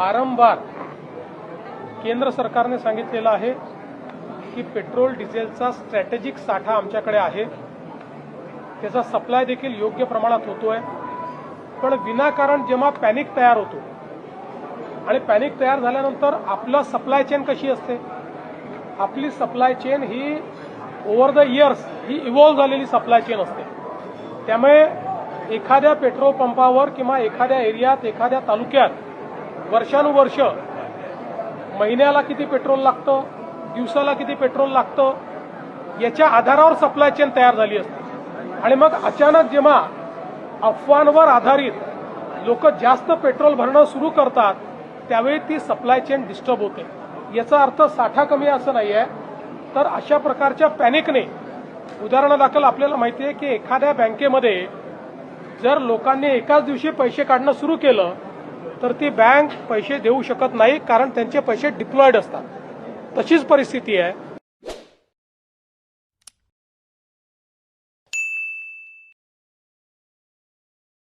वारंवार केंद्र सरकारने सांगितलेलं आहे की पेट्रोल डिझेलचा स्ट्रॅटेजिक साठा आमच्याकडे आहे, त्याचा सप्लाय देखील योग्य प्रमाणात होतोय। पण विनाकारण जेव्हा पॅनिक तयार होतो आणि पॅनिक तयार झाल्यानंतर आपलं सप्लाय चेन कशी असते, आपली supply chain he over the years he evolve झालेली सप्लाय चेन असते। त्यामुळे एखाद्या पेट्रोल पंपावर किंवा एखाद्या एरियात एखाद्या तालुक्यात वर्षानुवर्ष महिन्याला किती पेट्रोल लागतं, दिवसाला किती पेट्रोल लागतं, याच्या आधारावर सप्लाय चेन तयार झाली असते। आणि मग अचानक जेव्हा अफवांवर आधारित लोक जास्त पेट्रोल भरणं सुरू करतात त्यावेळी ती सप्लाय चेन डिस्टर्ब होते। याचा अर्थ साठा कमी असं नाहीये, तर अशा प्रकारच्या पॅनिकने उदाहरणादाखल आपल्याला माहिती आहे की एखाद्या बँकेमध्ये जर लोकांनी एकाच दिवशी पैसे काढणं सुरू केलं तर ती बँक पैसे देऊ शकत नाही, कारण त्यांचे पैसे डिप्लॉयड असतात। तशीच परिस्थिती आहे।